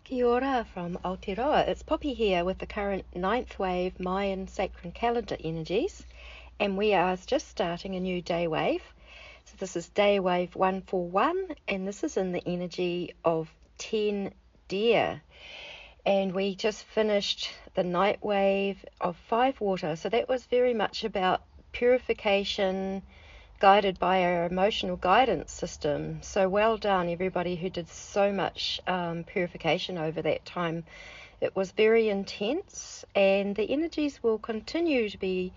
Kia ora from Aotearoa. It's Poppy here with the current ninth wave Mayan sacred calendar energies, and we are just starting a new day wave. So this is day wave 141, and this is in the energy of 10 deer. And we just finished the night wave of 5 water, so that was very much about purification, guided by our emotional guidance system. So well done everybody who did so much purification over that time. It was very intense, and the energies will continue to be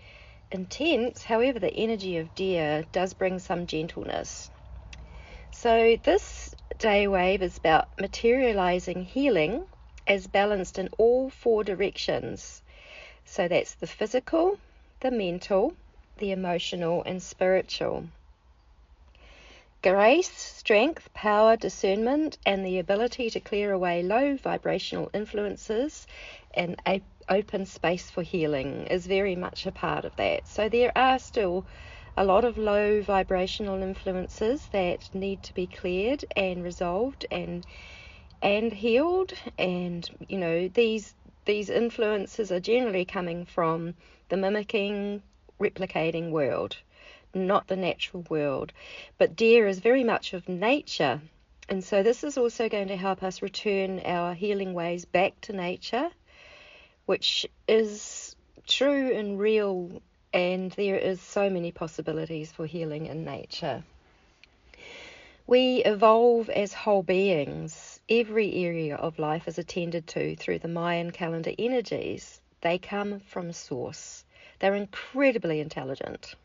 intense. However, the energy of deer does bring some gentleness. So this day wave is about materializing healing as balanced in all 4 directions. So that's the physical, the mental, the emotional and spiritual. Grace, strength, power, discernment, and the ability to clear away low vibrational influences and open space for healing is very much a part of that. So there are still a lot of low vibrational influences that need to be cleared and resolved and healed. And you know, these influences are generally coming from the mimicking, replicating world, not the natural world. But deer is very much of nature, and so this is also going to help us return our healing ways back to nature, which is true and real, and there is so many possibilities for healing in nature. We evolve as whole beings. Every area of life is attended to through the Mayan calendar energies. They come from source. They're incredibly intelligent.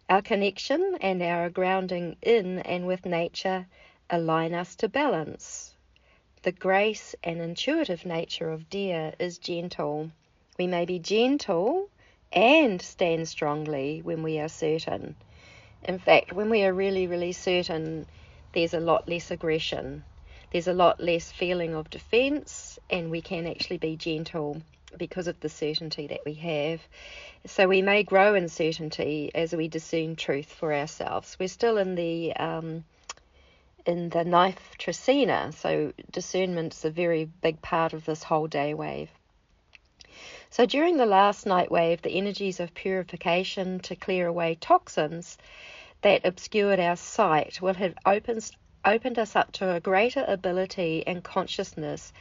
Our connection and our grounding in and with nature align us to balance. The grace and intuitive nature of deer is gentle. We may be gentle and stand strongly when we are certain. In fact, when we are really, really certain, there's a lot less aggression. There's a lot less feeling of defense, and we can actually be gentle because of the certainty that we have. So we may grow in certainty as we discern truth for ourselves. We're still in the ninth Tracina, so discernment's a very big part of this whole day wave. So during the last night wave, the energies of purification to clear away toxins that obscured our sight will have opened us up to a greater ability and consciousness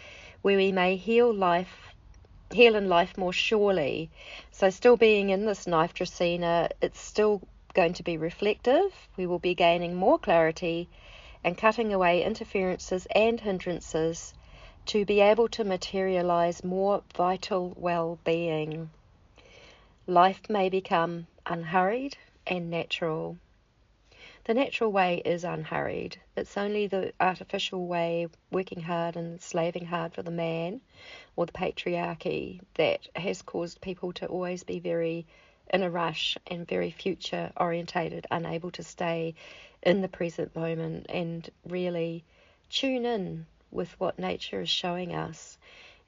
where we may heal in life more surely. So still being in this ninth Tracina, it's still going to be reflective. We will be gaining more clarity and cutting away interferences and hindrances to be able to materialize more vital well-being. Life may become unhurried and natural. The natural way is unhurried. It's only the artificial way, working hard and slaving hard for the man or the patriarchy, that has caused people to always be very in a rush and very future orientated, unable to stay in the present moment and really tune in with what nature is showing us.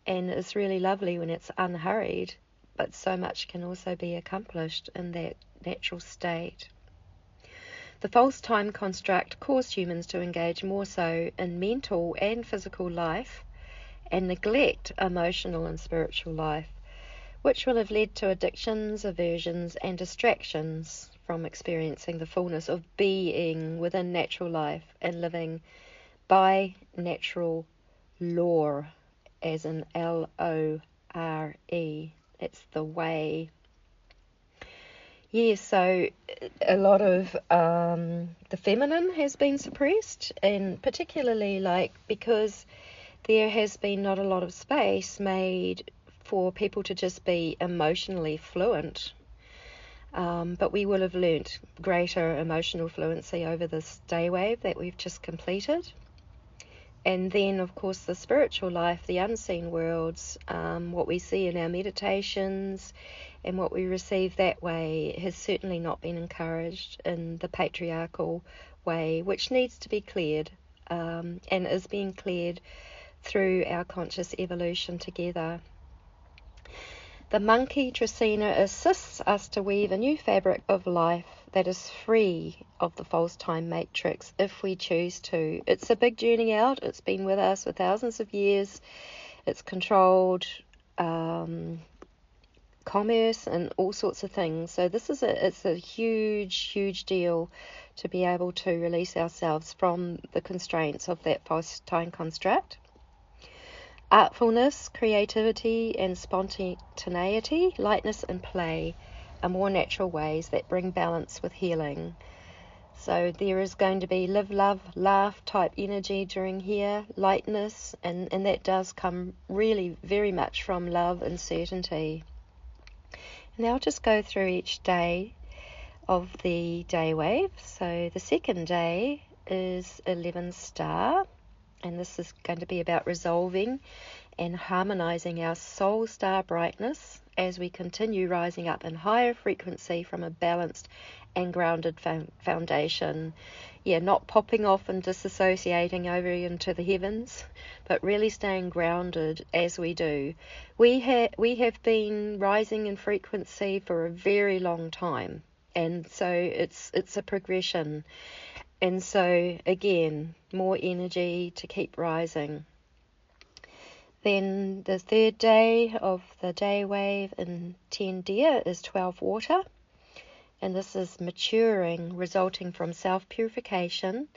And it's really lovely when it's unhurried, but so much can also be accomplished in that natural state. The false time construct caused humans to engage more so in mental and physical life and neglect emotional and spiritual life, which will have led to addictions, aversions, and distractions from experiencing the fullness of being within natural life and living by natural law, as in Lore. It's the way. Yes, so a lot of the feminine has been suppressed, and particularly because there has been not a lot of space made for people to just be emotionally fluent. But we will have learnt greater emotional fluency over this day wave that we've just completed. And then, of course, the spiritual life, the unseen worlds, what we see in our meditations and what we receive that way has certainly not been encouraged in the patriarchal way, which needs to be cleared and is being cleared through our conscious evolution together. The monkey Tracina assists us to weave a new fabric of life that is free of the false time matrix if we choose to. It's a big journey out. It's been with us for thousands of years. It's controlled commerce and all sorts of things. So it's a huge deal to be able to release ourselves from the constraints of that false time construct. Artfulness, creativity and spontaneity, lightness and play are more natural ways that bring balance with healing. So there is going to be live, love, laugh type energy during here, lightness, and that does come really very much from love and certainty. And I'll just go through each day of the day wave. So the second day is 11 star, and this is going to be about resolving and harmonizing our soul star brightness as we continue rising up in higher frequency from a balanced and grounded foundation. Not popping off and disassociating over into the heavens, but really staying grounded as we do. We have been rising in frequency for a very long time, and so it's a progression. And so again, more energy to keep rising. Then the third day of the day wave in 10 Deer is 12 water. And this is maturing, resulting from self-purification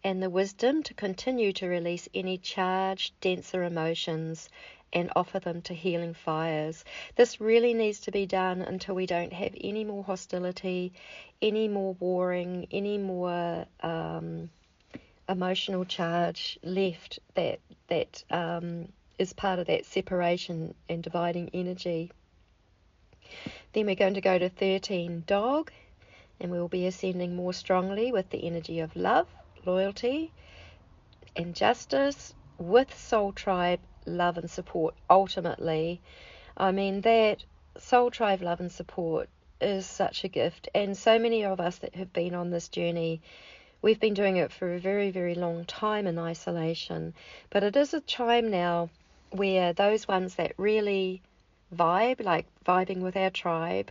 and the wisdom to continue to release any charged, denser emotions and offer them to healing fires. This really needs to be done until we don't have any more hostility, any more warring, any more emotional charge left that is part of that separation and dividing energy. Then we're going to go to 13 dog, and we'll be ascending more strongly with the energy of love, loyalty and justice with soul tribe love and support. Ultimately, I mean, that soul tribe love and support is such a gift, and so many of us that have been on this journey, we've been doing it for a very, very long time in isolation, but it is a time now where those ones that really vibe, like vibing with our tribe,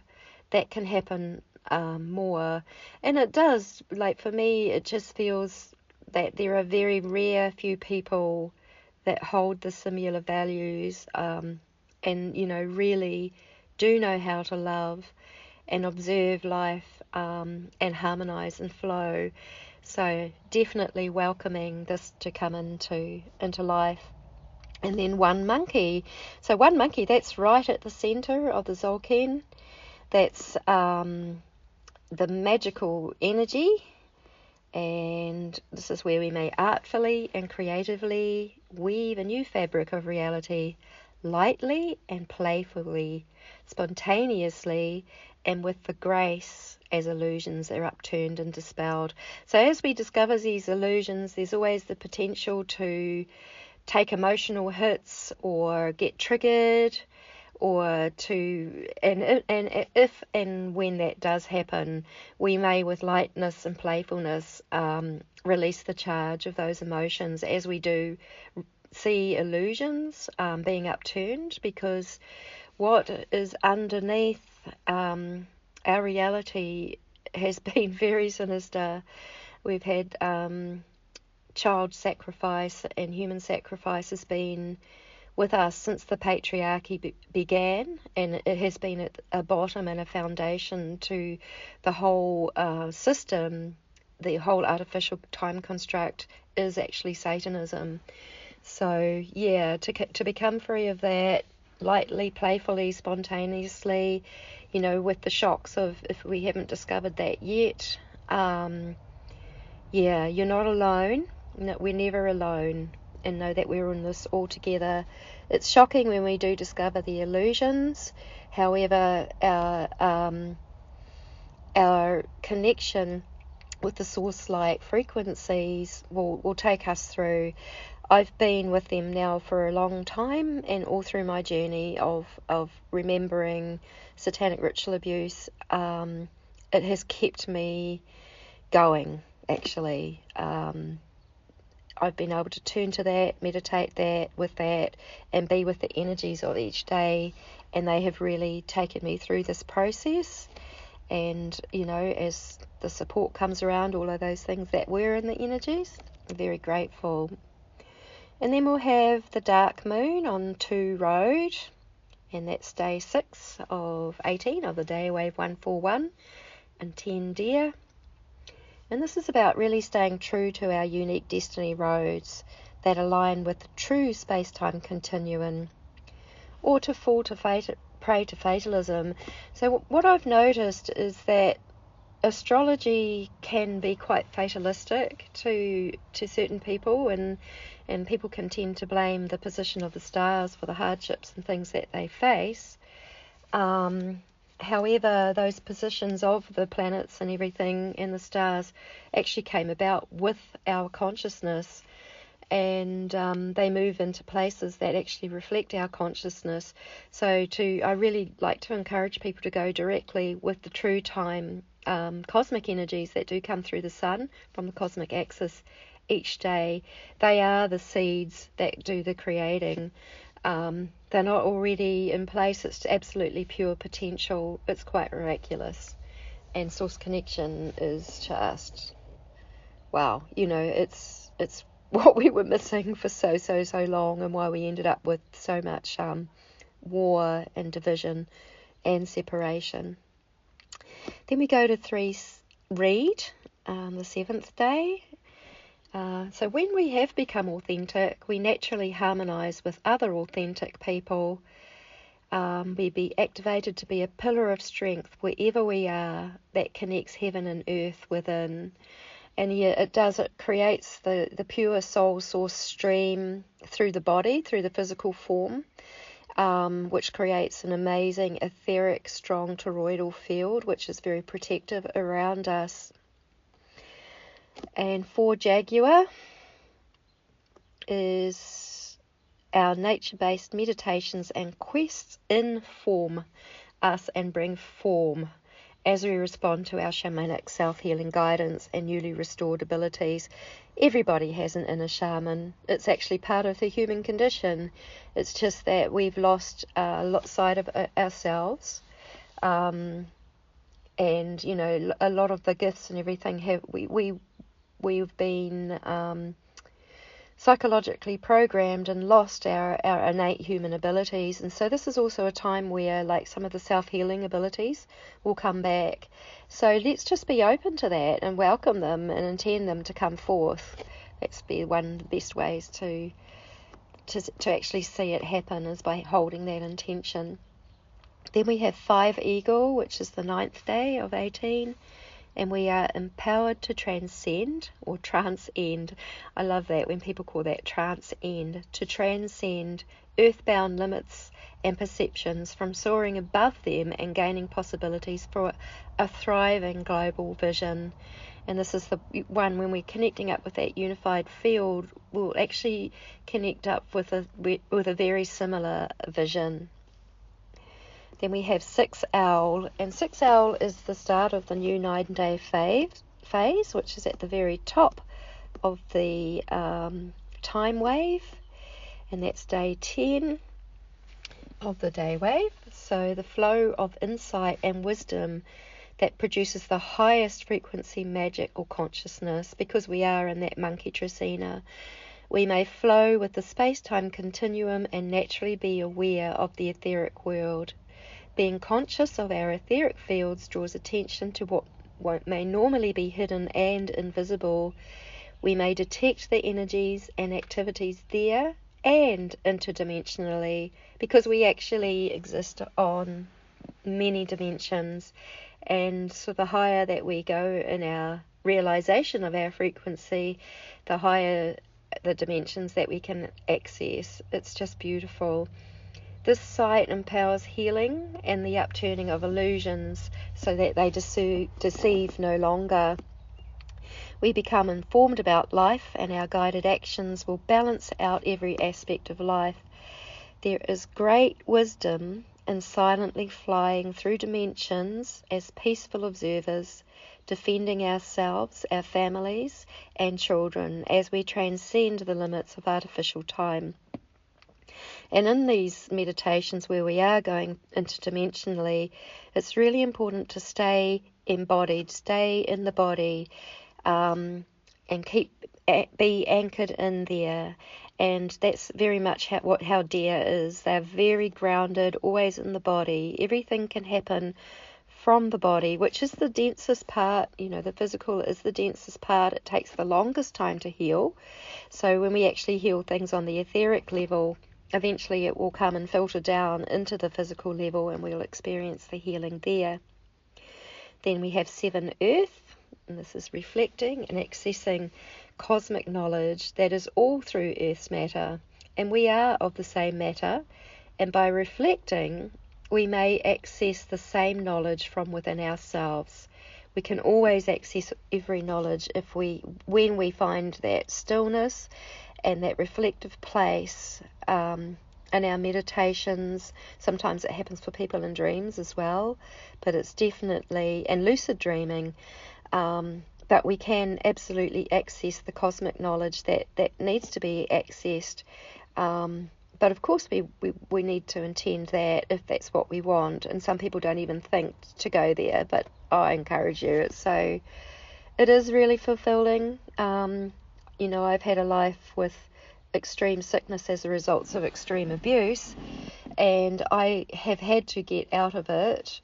that can happen more. And it does, like for me, it just feels that there are very rare few people that hold the similar values and really do know how to love and observe life and harmonize and flow. So definitely welcoming this to come into life. And then one monkey. So one monkey, that's right at the center of the Zolkin. That's the magical energy. And this is where we may artfully and creatively weave a new fabric of reality, lightly and playfully, spontaneously, and with the grace as illusions are upturned and dispelled. So as we discover these illusions, there's always the potential to take emotional hits or get triggered, or to and if and when that does happen, we may with lightness and playfulness release the charge of those emotions as we do see illusions being upturned, because what is underneath our reality has been very sinister. We've had child sacrifice and human sacrifice has been with us since the patriarchy began, and it has been at a bottom and a foundation to the whole system. The whole artificial time construct is actually Satanism. So to become free of that, lightly, playfully, spontaneously, with the shocks of, if we haven't discovered that yet, you're not alone. No, we're never alone, and know that we're in this all together. It's shocking when we do discover the illusions. However, our connection with the source-like frequencies will take us through. I've been with them now for a long time, and all through my journey of remembering satanic ritual abuse, it has kept me going, actually. I've been able to turn to that, meditate with that, and be with the energies of each day. And they have really taken me through this process. And, as the support comes around, all of those things that were in the energies, I'm very grateful. And then we'll have the dark moon on 2 Road, and that's day 6 of 18 of the DAYWAVE 141 and 10 Deer. And this is about really staying true to our unique destiny roads that align with the true space-time continuum, or to fall to prey to fatalism. So what I've noticed is that astrology can be quite fatalistic to certain people, and people can tend to blame the position of the stars for the hardships and things that they face. However, those positions of the planets and everything and the stars actually came about with our consciousness, and they move into places that actually reflect our consciousness. So I really like to encourage people to go directly with the true time cosmic energies that do come through the sun from the cosmic axis each day. They are the seeds that do the creating. They're not already in place. It's absolutely pure potential. It's quite miraculous. And source connection is just, wow, it's what we were missing for so long, and why we ended up with so much war and division and separation. Then we go to 3 Read, the 7th day. So when we have become authentic, we naturally harmonise with other authentic people. We be activated to be a pillar of strength wherever we are, that connects heaven and earth within. And it creates the pure soul source stream through the body, through the physical form, which creates an amazing etheric, strong toroidal field, which is very protective around us. And 4 Jaguar is our nature-based meditations and quests inform us and bring form as we respond to our shamanic self-healing guidance and newly restored abilities. Everybody has an inner shaman. It's actually part of the human condition. It's just that we've lost sight of ourselves. And, a lot of the gifts and everything we've been psychologically programmed and lost our innate human abilities. And so this is also a time where, like, some of the self-healing abilities will come back. So let's just be open to that and welcome them and intend them to come forth. That's one of the best ways to actually see it happen, is by holding that intention. Then we have 5 Eagle, which is the 9th day of 18. And we are empowered to transcend, or transcend. I love that when people call that transcend. To transcend earthbound limits and perceptions, from soaring above them and gaining possibilities for a thriving global vision. And this is the one, when we're connecting up with that unified field, we'll actually connect up with a very similar vision. Then we have 6 Owl, and 6 Owl is the start of the new 9-day phase, which is at the very top of the time wave, and that's day 10 of the DAYWAVE. So the flow of insight and wisdom that produces the highest frequency magic or consciousness, because we are in that monkey tracina. We may flow with the space-time continuum and naturally be aware of the etheric world. Being conscious of our etheric fields draws attention to what may normally be hidden and invisible. We may detect the energies and activities there and interdimensionally, because we actually exist on many dimensions. And so the higher that we go in our realization of our frequency, the higher the dimensions that we can access. It's just beautiful. This sight empowers healing and the upturning of illusions so that they deceive no longer. We become informed about life, and our guided actions will balance out every aspect of life. There is great wisdom in silently flying through dimensions as peaceful observers, defending ourselves, our families, and children as we transcend the limits of artificial time. And in these meditations where we are going interdimensionally, it's really important to stay embodied, stay in the body, and be anchored in there. And that's very much how Dia is. They're very grounded, always in the body. Everything can happen from the body, which is the densest part. The physical is the densest part. It takes the longest time to heal. So when we actually heal things on the etheric level, eventually it will come and filter down into the physical level, and we'll experience the healing there. Then we have 7 Earth, and this is reflecting and accessing cosmic knowledge that is all through Earth's matter, and we are of the same matter, and by reflecting we may access the same knowledge from within ourselves. We can always access every knowledge when we find that stillness and that reflective place in our meditations. Sometimes it happens for people in dreams as well, but it's definitely, and lucid dreaming, but we can absolutely access the cosmic knowledge that needs to be accessed. But of course we need to intend that if that's what we want, and some people don't even think to go there, but I encourage you. It is really fulfilling. I've had a life with extreme sickness as a result of extreme abuse, and I have had to get out of it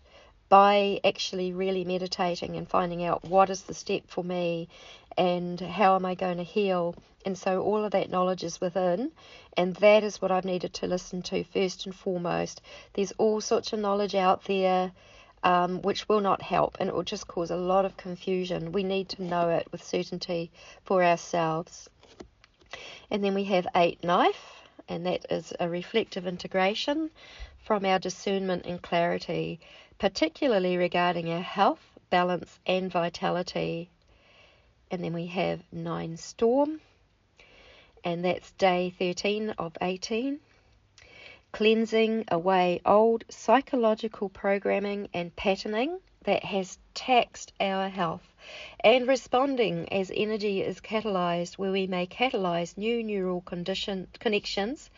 by actually really meditating and finding out what is the step for me and how am I going to heal. And so all of that knowledge is within, and that is what I've needed to listen to first and foremost. There's all sorts of knowledge out there which will not help, and it will just cause a lot of confusion. We need to know it with certainty for ourselves. And then we have 8 Knife, and that is a reflective integration from our discernment and clarity, particularly regarding our health, balance and vitality. And then we have 9 Storm, and that's day 13 of 18. Cleansing away old psychological programming and patterning that has taxed our health, and responding as energy is catalyzed, where we may catalyze new neural connections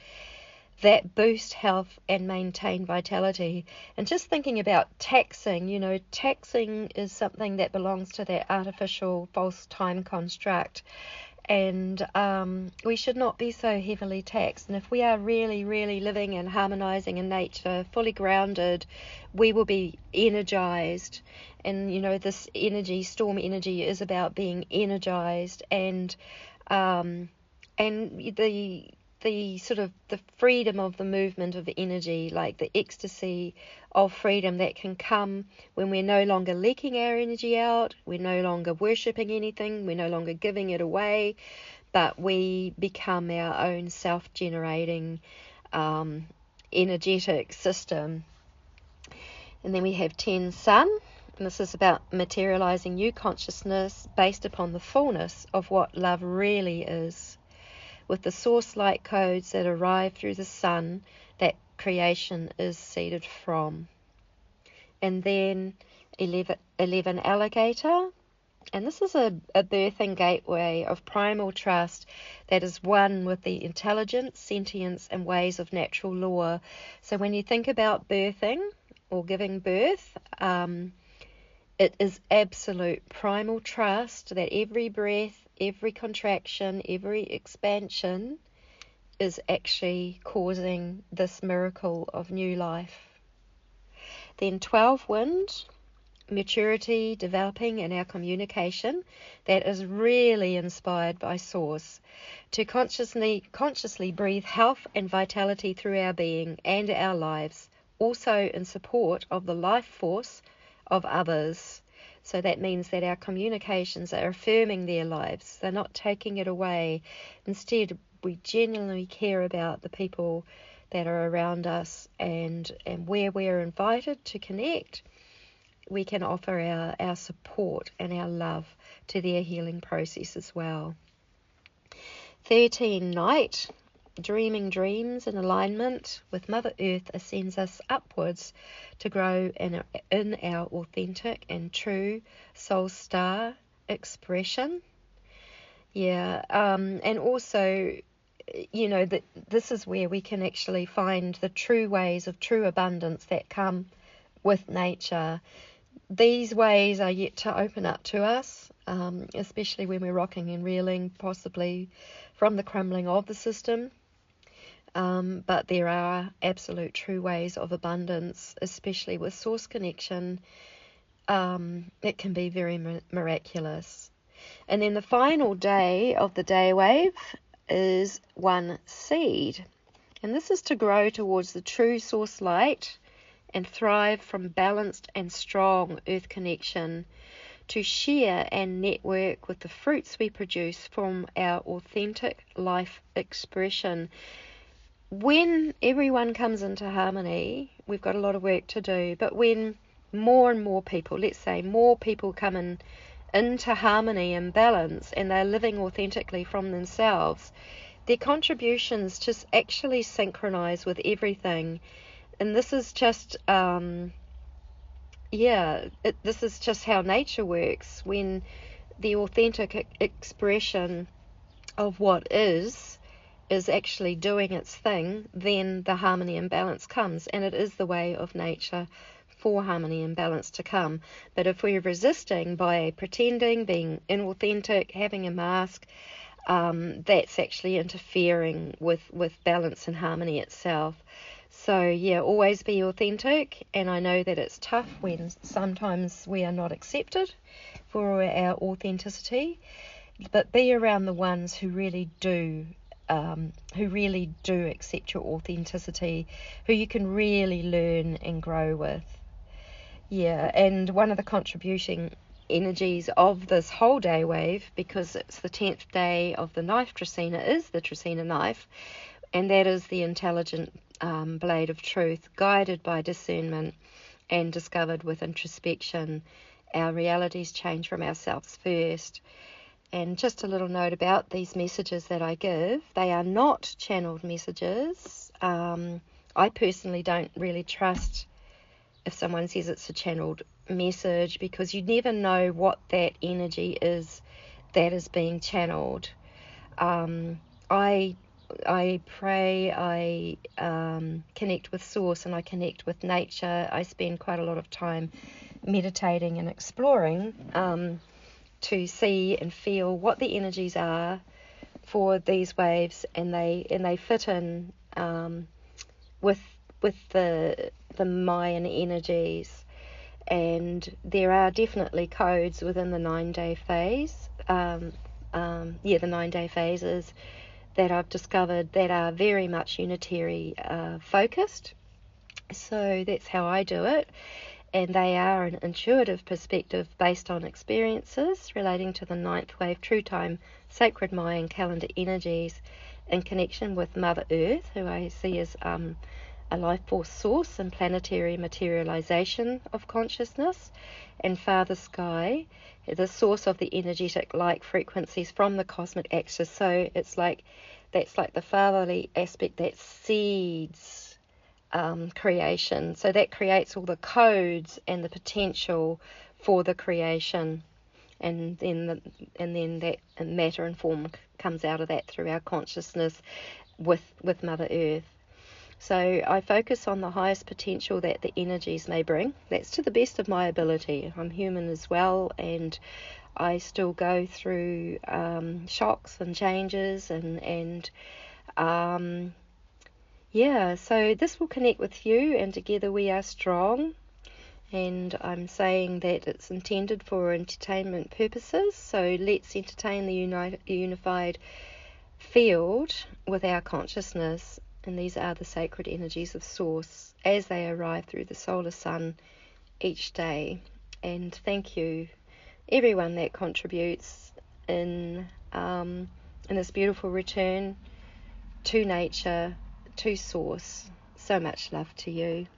that boost health and maintain vitality. And just thinking about taxing, taxing is something that belongs to that artificial false time construct. And we should not be so heavily taxed. And if we are really, really living and harmonizing in nature, fully grounded, we will be energized. And this energy, storm energy, is about being energized, and the sort of the freedom of the movement of the energy, like the ecstasy of freedom that can come when we're no longer leaking our energy out, we're no longer worshipping anything, we're no longer giving it away, but we become our own self-generating energetic system. And then we have 10 Sun, and this is about materializing new consciousness based upon the fullness of what love really is, with the source light codes that arrive through the sun that creation is seeded from. And then 11 Alligator, and this is a birthing gateway of primal trust that is one with the intelligence, sentience and ways of natural law. So when you think about birthing or giving birth, it is absolute primal trust that every breath, every contraction, every expansion is actually causing this miracle of new life. Then 12 Wind, maturity developing in our communication that is really inspired by Source, to consciously breathe health and vitality through our being and our lives, also in support of the life force of others. So that means that our communications are affirming their lives. They're not taking it away. Instead, we genuinely care about the people that are around us, and where we're invited to connect, we can offer our support and our love to their healing process as well. 13 Night, dreaming dreams in alignment with Mother Earth ascends us upwards to grow in our authentic and true soul star expression. Yeah, and also, that this is where we can actually find the true ways of true abundance that come with nature. These ways are yet to open up to us, especially when we're rocking and reeling, possibly from the crumbling of the system. But there are absolute true ways of abundance, especially with source connection. It can be very miraculous. And then the final day of the day wave is one seed. And this is to grow towards the true source light and thrive from balanced and strong earth connection, to share and network with the fruits we produce from our authentic life expression. When everyone comes into harmony, we've got a lot of work to do, but when more and more people, let's say more people come into harmony and balance, and they're living authentically from themselves, their contributions just actually synchronize with everything. And this is just, this is just how nature works. When the authentic expression of what is actually doing its thing, then the harmony and balance comes. And it is the way of nature for harmony and balance to come. But if we're resisting by pretending, being inauthentic, having a mask, that's actually interfering with balance and harmony itself. So yeah, always be authentic. And I know that it's tough when sometimes we are not accepted for our authenticity, but be around the ones who really do accept your authenticity, who you can really learn and grow with. Yeah, and one of the contributing energies of this whole day wave, because it's the 10th day of the knife Tresina, is the Tresina knife, and that is the intelligent blade of truth, guided by discernment and discovered with introspection. Our realities change from ourselves first. And just a little note about these messages that I give. They are not channeled messages. I personally don't really trust if someone says it's a channeled message, because you never know what that energy is that is being channeled. I pray, I connect with source, and I connect with nature. I spend quite a lot of time meditating and exploring to see and feel what the energies are for these waves, and they fit in with the Mayan energies. And there are definitely codes within the 9-day phase, the 9-day phases that I've discovered that are very much unitary focused. So that's how I do it. And they are an intuitive perspective based on experiences relating to the 9th wave true time sacred Mayan calendar energies in connection with Mother Earth, who I see as a life force source and planetary materialization of consciousness, and Father Sky, the source of the energetic light frequencies from the cosmic axis. So that's like the fatherly aspect that seeds creation. So that creates all the codes and the potential for the creation, and then that matter and form comes out of that through our consciousness with Mother Earth. So I focus on the highest potential that the energies may bring. That's to the best of my ability. I'm human as well, and I still go through shocks and changes, so this will connect with you, and together we are strong. And I'm saying that it's intended for entertainment purposes, so let's entertain the unified field with our consciousness. And these are the sacred energies of Source as they arrive through the solar sun each day. And thank you, everyone that contributes in this beautiful return to nature, to Source. So much love to you.